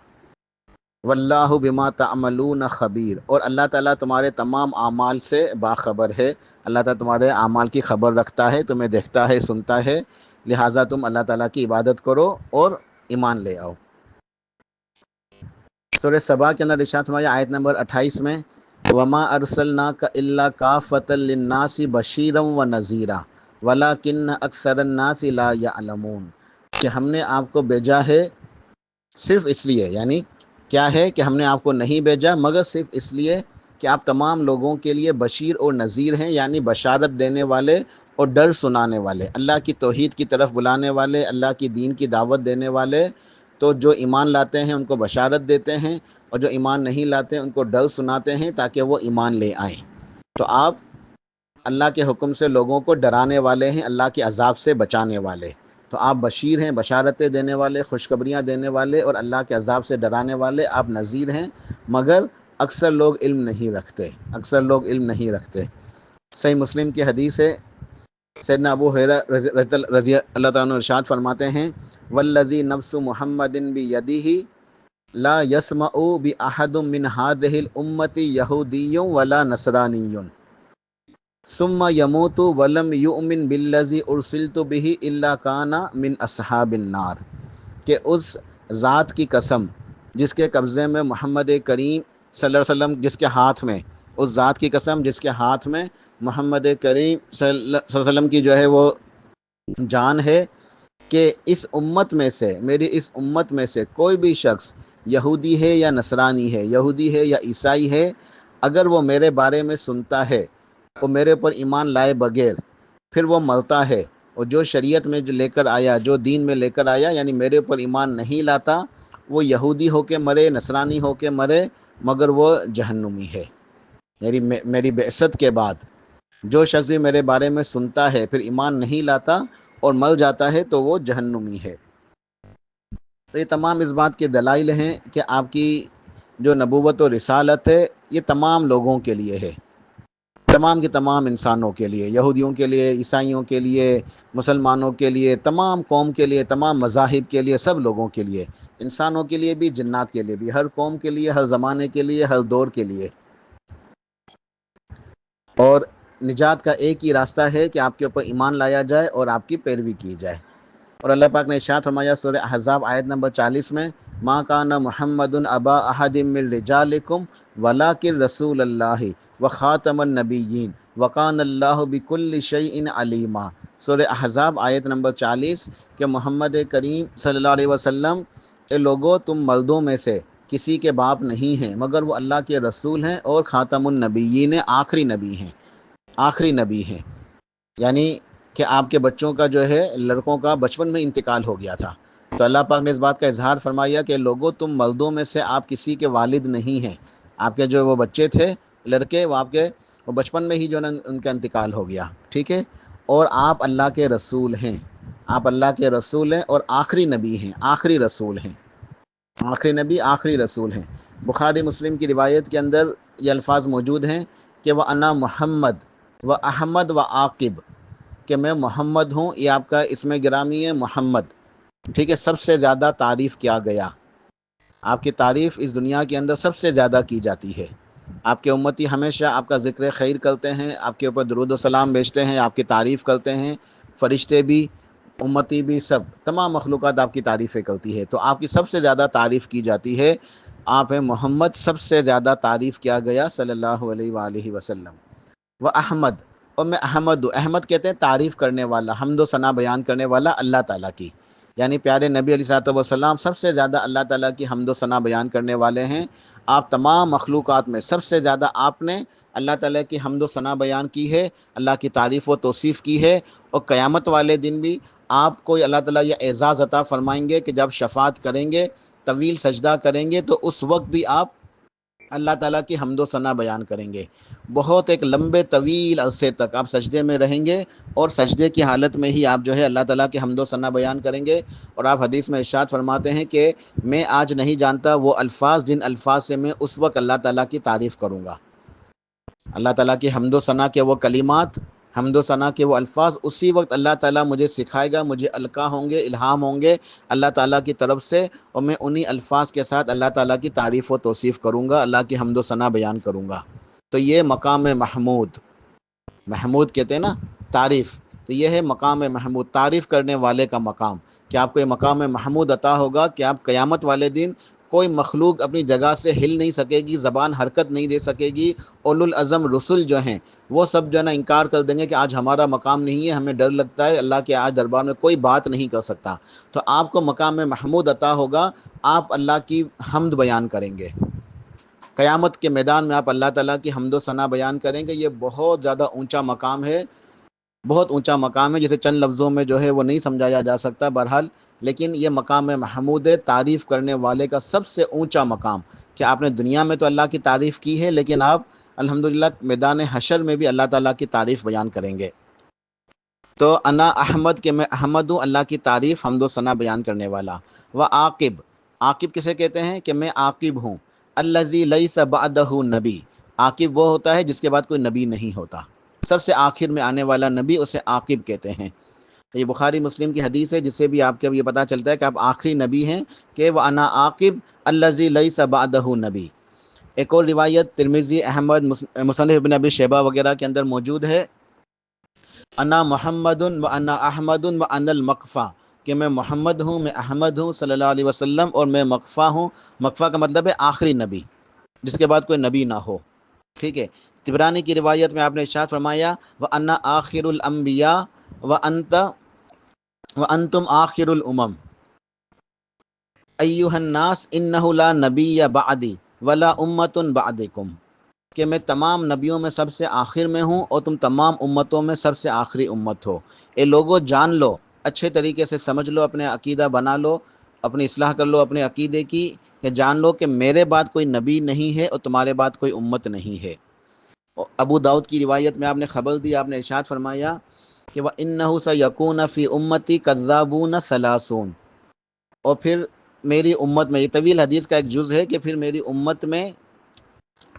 واللہ بما تعملون خبیر، اور اللہ تعالیٰ تمہارے تمام اعمال سے باخبر ہے. اللہ تعالیٰ تمہارے اعمال کی خبر رکھتا ہے، تمہیں دیکھتا ہے، سنتا ہے، لہٰذا تم اللہ تعالیٰ کی عبادت کرو اور ایمان لے آؤ. سورہ سبا کے اندر ارشاد فرمایا آیت نمبر 28 میں وما ارسلناک الا کافۃ للناس بشیرا ونذیرا ولکن اکثر الناس لا یعلمون، کہ ہم نے آپ کو بھیجا ہے صرف اس لیے، یعنی کیا ہے کہ ہم نے آپ کو نہیں بھیجا مگر صرف اس لیے کہ آپ تمام لوگوں کے لیے بشیر اور نذیر ہیں، یعنی بشارت دینے والے اور ڈر سنانے والے، اللہ کی توحید کی طرف بلانے والے، اللہ کی دین کی دعوت دینے والے. تو جو ایمان لاتے ہیں ان کو بشارت دیتے ہیں اور جو ایمان نہیں لاتے ہیں ان کو ڈر سناتے ہیں تاکہ وہ ایمان لے آئیں. تو آپ اللہ کے حکم سے لوگوں کو ڈرانے والے ہیں، اللہ کے عذاب سے بچانے والے. تو آپ بشیر ہیں، بشارتیں دینے والے، خوشخبریاں دینے والے اور اللہ کے عذاب سے ڈرانے والے. آپ نذیر ہیں، مگر اکثر لوگ علم نہیں رکھتے. صحیح مسلم کی حدیث ہے، سیدنا ابو ہریرہ رضی اللہ تعالیٰ عنہ ارشاد فرماتے ہیں والذی نفس محمد بیدہ لا یسمع باحد من هذه الامة یہودی ولا نصرانی ثم يموت ولم يؤمن بالذی ارسلت به الا كان من اصحاب النار. کہ اس ذات کی قسم جس کے قبضے میں محمد کریم صلی اللہ علیہ وسلم، جس کے ہاتھ میں، اس ذات کی قسم جس کے ہاتھ میں محمد کریم صلی اللہ علیہ وسلم کی جو ہے وہ جان ہے، کہ اس امت میں سے، میری اس امت میں سے کوئی بھی شخص یہودی ہے یا نصرانی ہے، یہودی ہے یا عیسائی ہے، اگر وہ میرے بارے میں سنتا ہے اور میرے اوپر ایمان لائے بغیر پھر وہ مرتا ہے اور جو شریعت میں جو لے کر آیا، جو دین میں لے کر آیا، یعنی میرے اوپر ایمان نہیں لاتا، وہ یہودی ہو کے مرے، نصرانی ہو کے مرے، مگر وہ جہنمی ہے. میری بعثت کے بعد جو شخص بھی میرے بارے میں سنتا ہے پھر ایمان نہیں لاتا اور مر جاتا ہے تو وہ جہنمی ہے. تو یہ تمام اس بات کے دلائل ہیں کہ آپ کی جو نبوت و رسالت ہے یہ تمام لوگوں کے لیے ہے، تمام کے تمام انسانوں کے لیے، یہودیوں کے لیے، عیسائیوں کے لیے، مسلمانوں کے لیے، تمام قوم کے لیے، تمام مذاہب کے لیے، سب لوگوں کے لیے، انسانوں کے لیے بھی، جنات کے لیے بھی، ہر قوم کے لیے، ہر زمانے کے لیے، ہر دور کے لیے۔ اور نجات کا ایک ہی راستہ ہے کہ آپ کے اوپر ایمان لایا جائے اور آپ کی پیروی کی جائے۔ اور اللہ پاک نے ارشاد فرمایا سورہ احزاب آیت نمبر 40 میں، ما کان محمد ابا احد من رجالکم ولکن رسول اللہ وخاتم النبیین وکان اللہ بکل شیء علیما۔ سورہ احزاب آیت نمبر 40 کہ محمد کریم صلی اللہ علیہ وسلم، اے لوگو تم مردوں میں سے کسی کے باپ نہیں ہیں مگر وہ اللہ کے رسول ہیں اور خاتم النبیین، آخری نبی ہیں، آخری نبی ہیں۔ یعنی کہ آپ کے بچوں کا جو ہے، لڑکوں کا بچپن میں انتقال ہو گیا تھا، تو اللہ پاک نے اس بات کا اظہار فرمایا کہ لوگوں تم مردوں میں سے آپ کسی کے والد نہیں ہیں، آپ کے جو وہ بچے تھے لڑکے، وہ آپ کے وہ بچپن میں ہی جو ہے ان کا انتقال ہو گیا، ٹھیک ہے، اور آپ اللہ کے رسول ہیں، آپ اللہ کے رسول ہیں اور آخری نبی ہیں، آخری رسول ہیں، آخری نبی، آخری رسول ہیں۔ بخاری مسلم کی روایت کے اندر یہ الفاظ موجود ہیں کہ وہ انا محمد و احمد و عاقب، کہ میں محمد ہوں، یہ آپ کا اسم گرامی ہے محمد، ٹھیک ہے، سب سے زیادہ تعریف کیا گیا، آپ کی تعریف اس دنیا کے اندر سب سے زیادہ کی جاتی ہے، آپ کے امتی ہمیشہ آپ کا ذکر خیر کرتے ہیں، آپ کے اوپر درود و سلام بھیجتے ہیں، آپ کی تعریف کرتے ہیں، فرشتے بھی، امتی بھی، سب تمام مخلوقات آپ کی تعریفیں کرتی ہے، تو آپ کی سب سے زیادہ تعریف کی جاتی ہے، آپ ہیں محمد، سب سے زیادہ تعریف کیا گیا صلی اللہ علیہ وآلہ وسلم۔ وہ احمد، اور میں احمد ہوں، احمد کہتے ہیں تعریف کرنے والا، حمد و ثنا بیان کرنے والا اللہ تعالیٰ کی، یعنی پیارے نبی علیہ الصلوۃ والسلام سب سے زیادہ اللہ تعالیٰ کی حمد و ثنا بیان کرنے والے ہیں۔ آپ تمام مخلوقات میں سب سے زیادہ آپ نے اللہ تعالیٰ کی حمد و ثنا بیان کی ہے، اللہ کی تعریف و توصیف کی ہے، اور قیامت والے دن بھی آپ کو اللہ تعالیٰ یہ اعزاز عطا فرمائیں گے کہ جب شفاعت کریں گے، طویل سجدہ کریں گے، تو اس وقت بھی آپ اللہ تعالیٰ کی حمد و ثنا بیان کریں گے، بہت ایک لمبے طویل عرصے تک آپ سجدے میں رہیں گے، اور سجدے کی حالت میں ہی آپ جو ہے اللہ تعالیٰ کی حمد و ثنا بیان کریں گے۔ اور آپ حدیث میں ارشاد فرماتے ہیں کہ میں آج نہیں جانتا وہ الفاظ جن الفاظ سے میں اس وقت اللہ تعالیٰ کی تعریف کروں گا، اللہ تعالیٰ کی حمد و ثنا کے وہ کلمات، حمد و ثنا کے وہ الفاظ اسی وقت اللہ تعالیٰ مجھے سکھائے گا، مجھے القا ہوں گے، الہام ہوں گے اللہ تعالیٰ کی طرف سے، اور میں انہی الفاظ کے ساتھ اللہ تعالیٰ کی تعریف و توصیف کروں گا، اللہ کی حمد و ثنا بیان کروں گا۔ تو یہ مقام محمود، محمود کہتے ہیں نا تعریف، تو یہ ہے مقام محمود، تعریف کرنے والے کا مقام، کہ آپ کو یہ مقام محمود عطا ہوگا کہ آپ قیامت والے دن کوئی مخلوق اپنی جگہ سے ہل نہیں سکے گی، زبان حرکت نہیں دے سکے گی، اولو العزم رسل جو ہیں وہ سب جو ہے نا انکار کر دیں گے کہ آج ہمارا مقام نہیں ہے، ہمیں ڈر لگتا ہے، اللہ کے آج دربار میں کوئی بات نہیں کر سکتا، تو آپ کو مقام محمود عطا ہوگا، آپ اللہ کی حمد بیان کریں گے، قیامت کے میدان میں آپ اللہ تعالیٰ کی حمد و ثنا بیان کریں گے۔ یہ بہت زیادہ اونچا مقام ہے، بہت اونچا مقام ہے، جسے چند لفظوں میں جو ہے وہ نہیں سمجھایا جا سکتا، بہرحال لیکن یہ مقام محمود ہے، تعریف کرنے والے کا سب سے اونچا مقام، کہ آپ نے دنیا میں تو اللہ کی تعریف کی ہے، لیکن آپ الحمدللہ میدان حشر میں بھی اللہ تعالیٰ کی تعریف بیان کریں گے۔ تو انا احمد، کہ میں احمد ہوں، اللہ کی تعریف حمد و ثنا بیان کرنے والا۔ و عاقب، عاقب کسے کہتے ہیں کہ میں عاقب ہوں، الذی لیس بعدہ نبی، عاقب وہ ہوتا ہے جس کے بعد کوئی نبی نہیں ہوتا، سب سے آخر میں آنے والا نبی اسے عاقب کہتے ہیں۔ تو یہ بخاری مسلم کی حدیث ہے، جس سے بھی آپ کو یہ پتہ چلتا ہے کہ آپ آخری نبی ہیں، کہ وہ انا عاقب الذی لیس بعدہ نبی۔ ایک اور روایت ترمذی، احمد، مصنف ابن ابی شیبہ وغیرہ کے اندر موجود ہے، انا محمد و انا احمد و انا المقفا، کہ میں محمد ہوں، میں احمد ہوں صلی اللہ علیہ وسلم، اور میں مقفا ہوں، مقفا کا مطلب ہے آخری نبی، جس کے بعد کوئی نبی نہ ہو، ٹھیک ہے۔ طبرانی کی روایت میں آپ نے ارشاد فرمایا وَأَنَّا آخِرُ الْأَنْبِيَاءِ وَأَنْتُمْ آخِرُ الْأُمَمِ أَيُّهَا النَّاسِ إِنَّهُ لَا نَبِيَّ بَعْدِي وَلَا أُمَّةٌ بَعْدِكُمْ، کہ میں تمام نبیوں میں سب سے آخر میں ہوں، اور تم تمام امتوں میں سب سے آخری امت ہو۔ اے لوگو جان لو، اچھے طریقے سے سمجھ لو، اپنے عقیدہ بنا لو، اپنی اصلاح کر لو اپنے عقیدے کی، کہ جان لو کہ میرے بعد کوئی نبی نہیں ہے، اور تمہارے بعد کوئی امت نہیں ہے۔ ابو داؤد کی روایت میں آپ نے خبر دی، آپ نے ارشاد فرمایا کہ وَإِنَّهُ سَيَكُونَ فِي أُمَّتِي كَذَّابُونَ ثَلَاثُونَ، اور پھر میری امت میں، یہ طویل حدیث کا ایک جز ہے، کہ پھر میری امت میں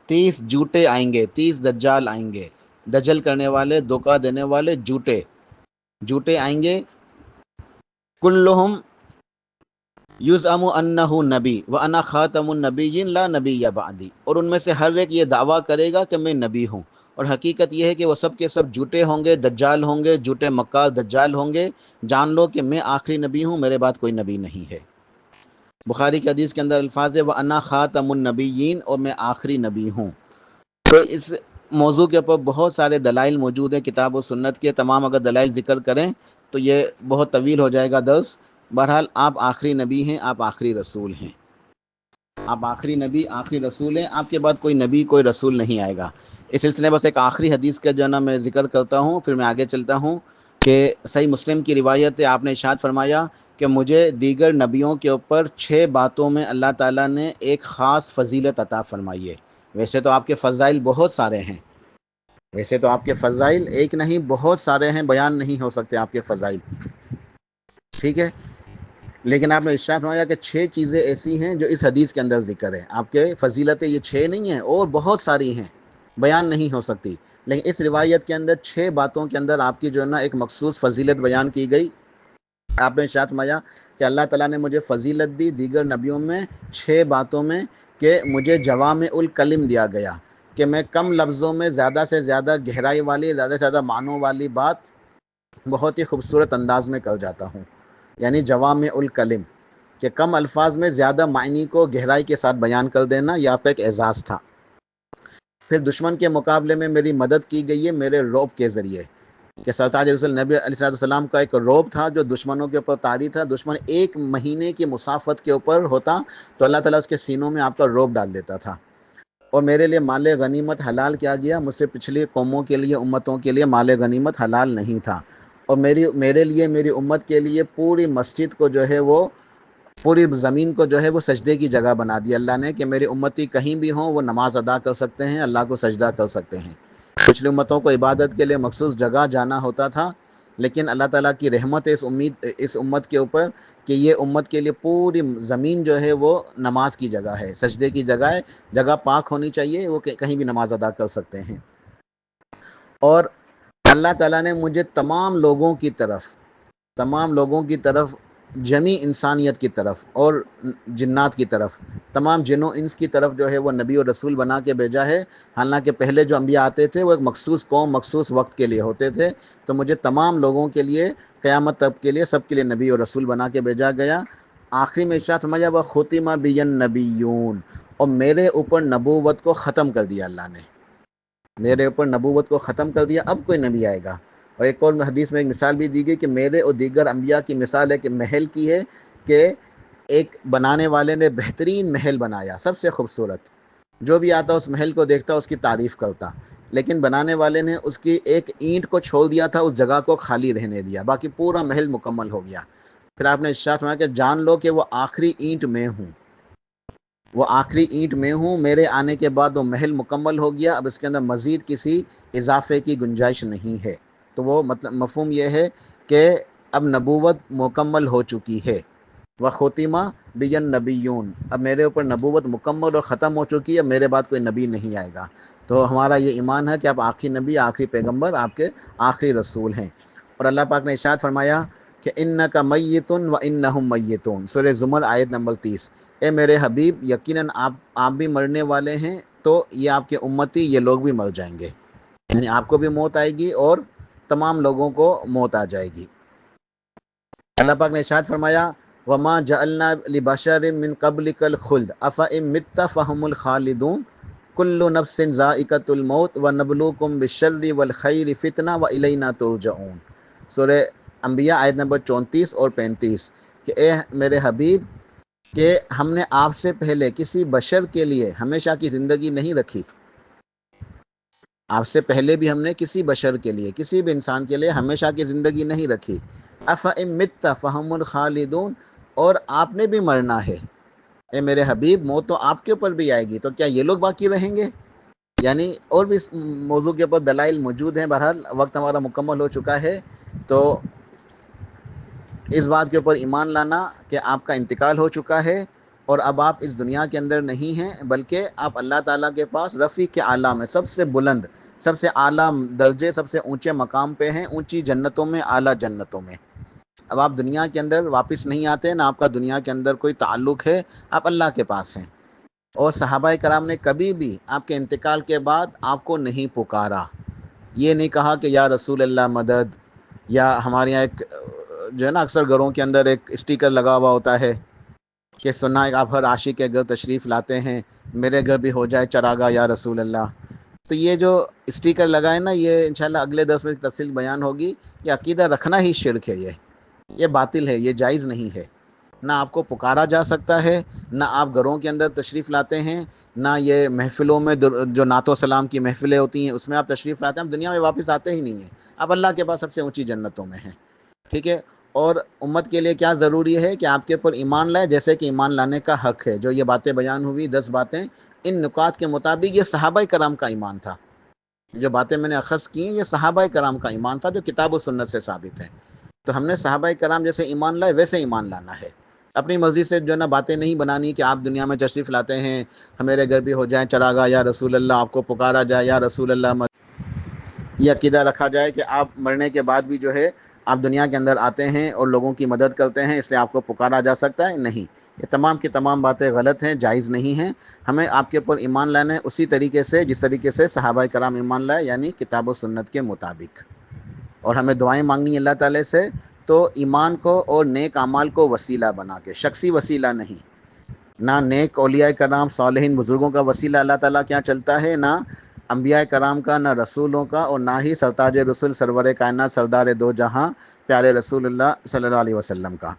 30 جھوٹے آئیں گے، 30 دجال آئیں گے، دجل کرنے والے، دھوکہ دینے والے، جھوٹے آئیں گے. کلہم یزعم انہ نبی وانا خاتم النبیین لا نبی بعدی، اور ان میں سے ہر ایک یہ دعویٰ کرے گا کہ میں نبی ہوں، اور حقیقت یہ ہے کہ وہ سب کے سب جھوٹے ہوں گے، دجال ہوں گے، جھوٹے مکار دجال ہوں گے. جان لو کہ میں آخری نبی ہوں، میرے بعد کوئی نبی نہیں ہے. بخاری کی حدیث کے اندر الفاظ ہے وَأَنَا خَاتَمُ النَّبِيِّينَ، اور میں آخری نبی ہوں. تو اس موضوع کے اوپر بہت سارے دلائل موجود ہیں کتاب و سنت کے. تمام اگر دلائل ذکر کریں تو یہ بہت طویل ہو جائے گا درس. بہرحال آپ آخری نبی ہیں، آپ آخری رسول ہیں. آپ آخری نبی، آخری رسول ہیں. آپ کے بعد کوئی نبی، کوئی رسول نہیں آئے گا. اس سلسلے بس ایک آخری حدیث کا جو ہے نا میں ذکر کرتا ہوں، پھر میں آگے چلتا ہوں. کہ صحیح مسلم کی روایت ہے، آپ نے ارشاد فرمایا کہ مجھے دیگر نبیوں کے اوپر 6 باتوں میں اللہ تعالیٰ نے ایک خاص فضیلت عطا فرمائی ہے. ویسے تو آپ کے فضائل بہت سارے ہیں، ویسے تو آپ کے فضائل ایک نہیں بہت سارے ہیں، بیان نہیں ہو سکتے آپ کے فضائل، ٹھیک ہے. لیکن آپ نے ارشاد فرمایا کہ 6 چیزیں ایسی ہیں جو اس حدیث کے اندر ذکر ہے. آپ کے فضیلتیں یہ 6 نہیں ہیں، اور بہت ساری ہیں، بیان نہیں ہو سکتی. لیکن اس روایت کے اندر 6 باتوں کے اندر آپ کی جو ہے نا ایک مخصوص فضیلت بیان کی گئی. آپ نے ارشاد فرمایا کہ اللہ تعالیٰ نے مجھے فضیلت دی دیگر نبیوں میں 6 باتوں میں، کہ مجھے جوامع الکلم دیا گیا، کہ میں کم لفظوں میں زیادہ سے زیادہ گہرائی والی، زیادہ سے زیادہ معنوں والی بات بہت ہی خوبصورت انداز میں کر جاتا ہوں. یعنی جوامع الکلم، کہ کم الفاظ میں زیادہ معنی کو گہرائی کے ساتھ بیان کر دینا، یہ آپ کا ایک اعزاز تھا. پھر دشمن کے مقابلے میں میری مدد کی گئی ہے میرے رعب کے ذریعے، کہ سرتاج رسول نبی علیہ السلام کا ایک رعب تھا جو دشمنوں کے اوپر طاری تھا. دشمن 1 مہینے کی مسافت کے اوپر ہوتا تو اللہ تعالیٰ اس کے سینوں میں آپ کا رعب ڈال دیتا تھا. اور میرے لیے مال غنیمت حلال کیا گیا، مجھ سے پچھلی قوموں کے لیے، امتوں کے لیے مال غنیمت حلال نہیں تھا. اور میرے لیے، میری امت کے لیے پوری مسجد کو جو ہے وہ، پوری زمین کو جو ہے وہ سجدے کی جگہ بنا دی اللہ نے، کہ میری امتی کہیں بھی ہوں وہ نماز ادا کر سکتے ہیں، اللہ کو سجدہ کر سکتے ہیں. پچھلی امتوں کو عبادت کے لیے مخصوص جگہ جانا ہوتا تھا، لیکن اللہ تعالیٰ کی رحمت ہے اس امت کے اوپر، کہ یہ امت کے لیے پوری زمین جو ہے وہ نماز کی جگہ ہے، سجدے کی جگہ ہے. جگہ پاک ہونی چاہیے، وہ کہیں بھی نماز ادا کر سکتے ہیں. اور اللہ تعالیٰ نے مجھے تمام لوگوں کی طرف، جمی انسانیت کی طرف اور جنات کی طرف، تمام جن و انس کی طرف جو ہے وہ نبی اور رسول بنا کے بھیجا ہے. حالانکہ پہلے جو انبیاء آتے تھے وہ ایک مخصوص قوم، مخصوص وقت کے لیے ہوتے تھے، تو مجھے تمام لوگوں کے لیے، قیامت تک کے لیے، سب کے لیے نبی اور رسول بنا کے بھیجا گیا. آخری میں ارشاد فرمایا وَخُتِمَ بِيَ النَّبِيُّونَ، اور میرے اوپر نبوت کو ختم کر دیا اللہ نے، میرے اوپر نبوت کو ختم کر دیا، اب کوئی نبی آئے گا. اور ایک اور حدیث میں ایک مثال بھی دی گئی کہ میرے اور دیگر انبیاء کی مثال ہے کہ محل کی ہے، کہ ایک بنانے والے نے بہترین محل بنایا، سب سے خوبصورت، جو بھی آتا اس محل کو دیکھتا اس کی تعریف کرتا، لیکن بنانے والے نے اس کی ایک اینٹ کو چھوڑ دیا تھا، اس جگہ کو خالی رہنے دیا، باقی پورا محل مکمل ہو گیا. پھر آپ نے ارشاد فرمایا کہ جان لو کہ وہ آخری اینٹ میں ہوں، وہ آخری اینٹ میں ہوں، میرے آنے کے بعد وہ محل مکمل ہو گیا، اب اس کے اندر مزید کسی اضافے کی گنجائش نہیں ہے. تو وہ مطلب مفہوم یہ ہے کہ اب نبوت مکمل ہو چکی ہے. وَخُتِمَ بِيَ النَّبِيُّونَ، اب میرے اوپر نبوت مکمل اور ختم ہو چکی ہے، میرے بعد کوئی نبی نہیں آئے گا. تو ہمارا یہ ایمان ہے کہ آپ آخری نبی، آخری پیغمبر، آپ کے آخری رسول ہیں. اور اللہ پاک نے ارشاد فرمایا کہ اِنَّكَ مَيِّتٌ وَإِنَّهُمْ مَيِّتُونَ، سورہ زمر آیت نمبر 30. اے میرے حبیب، یقیناً آپ بھی مرنے والے ہیں، تو یہ آپ کے امتی، یہ لوگ بھی مر جائیں گے. یعنی آپ کو بھی موت آئے گی اور تمام لوگوں کو موت آ جائے گی. اللہ پاک نے ارشاد فرمایا وَمَا جَعَلْنَا لِبَشَرٍ مِّن قَبْلِكَ الْخُلْدَ أَفَإِن مِّتَّ فَهُمُ الْخَالِدُونَ كُلُّ نَفْسٍ ذَائِقَةُ الْمَوْتِ وَنَبْلُوكُم بِالشَّرِّ وَالْخَيْرِ فِتْنَةً وَإِلَيْنَا تُرْجَعُونَ. سورہ انبیاء آیت نمبر 34 اور 35، کہ اے میرے حبیب، کہ ہم نے آپ سے پہلے کسی بشر کے لیے ہمیشہ کی زندگی نہیں رکھی. آپ سے پہلے بھی ہم نے کسی بشر کے لیے، کسی بھی انسان کے لیے ہمیشہ کی زندگی نہیں رکھی. أَفَإِن مِّتَّ فَهُمُ الْخَالِدُونَ، اور آپ نے بھی مرنا ہے. اے میرے حبیب، موت تو آپ کے اوپر بھی آئے گی، تو کیا یہ لوگ باقی رہیں گے؟ یعنی اور بھی اس موضوع کے اوپر دلائل موجود ہیں. بہرحال وقت ہمارا مکمل ہو چکا ہے، تو اس بات کے اوپر ایمان لانا کہ آپ کا انتقال ہو چکا ہے، اور اب آپ اس دنیا کے اندر نہیں ہیں، بلکہ آپ اللہ تعالیٰ کے پاس رفیق اعلیٰ میں، سب سے بلند سب سے اعلیٰ درجے، سب سے اونچے مقام پہ ہیں، اونچی جنتوں میں، اعلیٰ جنتوں میں۔ اب آپ دنیا کے اندر واپس نہیں آتے، نہ آپ کا دنیا کے اندر کوئی تعلق ہے، آپ اللہ کے پاس ہیں۔ اور صحابہ کرام نے کبھی بھی آپ کے انتقال کے بعد آپ کو نہیں پکارا، یہ نہیں کہا کہ یا رسول اللہ مدد، یا ہمارے یہاں ایک جو ہے نا اکثر گھروں کے اندر ایک اسٹیکر لگا ہوا ہوتا ہے کہ سنا ہے آپ ہر عاشق کے گھر تشریف لاتے ہیں، میرے گھر بھی ہو جائے چراغا یا رسول اللہ۔ تو یہ جو اسٹیکر لگائے نا، یہ انشاءاللہ اگلے 10 منٹ کی تفصیل بیان ہوگی۔ یہ عقیدہ رکھنا ہی شرک ہے، یہ باطل ہے، یہ جائز نہیں ہے۔ نہ آپ کو پکارا جا سکتا ہے، نہ آپ گھروں کے اندر تشریف لاتے ہیں، نہ یہ محفلوں میں جو نعت و سلام کی محفلیں ہوتی ہیں اس میں آپ تشریف لاتے ہیں۔ آپ دنیا میں واپس آتے ہی نہیں ہیں، آپ اللہ کے پاس سب سے اونچی جنتوں میں ہیں، ٹھیک ہے۔ اور امت کے لیے کیا ضروری ہے کہ آپ کے اوپر ایمان لائے، جیسے کہ ایمان لانے کا حق ہے۔ جو یہ باتیں بیان ہوئی 10 باتیں، ان نکات کے مطابق یہ صحابہ کرام کا ایمان تھا۔ جو باتیں میں نے اخذ کی ہیں یہ صحابہ کرام کا ایمان تھا، جو کتاب و سنت سے ثابت ہے۔ تو ہم نے صحابہ کرام جیسے ایمان لائے ویسے ایمان لانا ہے، اپنی مرضی سے جو ہے نا باتیں نہیں بنانی کہ آپ دنیا میں تشریف لاتے ہیں، میرے گھر بھی ہو جائیں چراغا یا رسول اللہ، آپ کو پکارا جائے یا رسول اللہ، یہ عقیدہ رکھا جائے کہ آپ مرنے کے بعد بھی جو ہے آپ دنیا کے اندر آتے ہیں اور لوگوں کی مدد کرتے ہیں، اس لیے آپ کو پکارا جا سکتا ہے، نہیں۔ یہ تمام کی تمام باتیں غلط ہیں، جائز نہیں ہیں۔ ہمیں آپ کے اوپر ایمان لانا ہے اسی طریقے سے جس طریقے سے صحابہ کرام ایمان لائے، یعنی کتاب و سنت کے مطابق۔ اور ہمیں دعائیں مانگنی اللہ تعالی سے تو ایمان کو اور نیک اعمال کو وسیلہ بنا کے، شخصی وسیلہ نہیں۔ نہ نیک اولیاء کرام صالحین بزرگوں کا وسیلہ اللہ تعالیٰ کیا چلتا ہے، نہ انبیاء کرام کا، نہ رسولوں کا، اور نہ ہی سرتاج رسول سرور کائنات سردار دو جہاں پیارے رسول اللہ صلی اللہ علیہ وسلم کا۔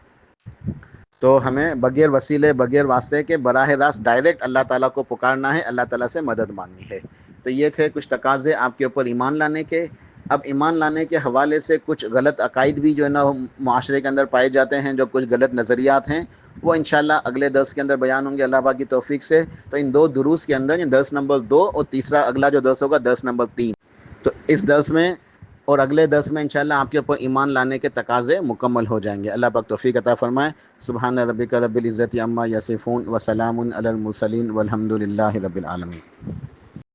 تو ہمیں بغیر وسیلے، بغیر واسطے کے براہ راست ڈائریکٹ اللہ تعالیٰ کو پکارنا ہے، اللہ تعالیٰ سے مدد مانگنی ہے۔ تو یہ تھے کچھ تقاضے آپ کے اوپر ایمان لانے کے۔ اب ایمان لانے کے حوالے سے کچھ غلط عقائد بھی جو ہے نا معاشرے کے اندر پائے جاتے ہیں، جو کچھ غلط نظریات ہیں، وہ انشاءاللہ اگلے درس کے اندر بیان ہوں گے اللہ پاک کی توفیق سے۔ تو ان 2 دروس کے اندر، درس نمبر 2 اور تیسرا اگلا جو درس ہوگا درس نمبر 3، تو اس درس میں اور اگلے درس میں انشاءاللہ آپ کے اوپر ایمان لانے کے تقاضے مکمل ہو جائیں گے۔ اللہ پاک توفیق عطا فرمائے۔ سبحان ربک رب العزت عما یصفون وسلام علی المرسلین والحمد للہ رب العالمین۔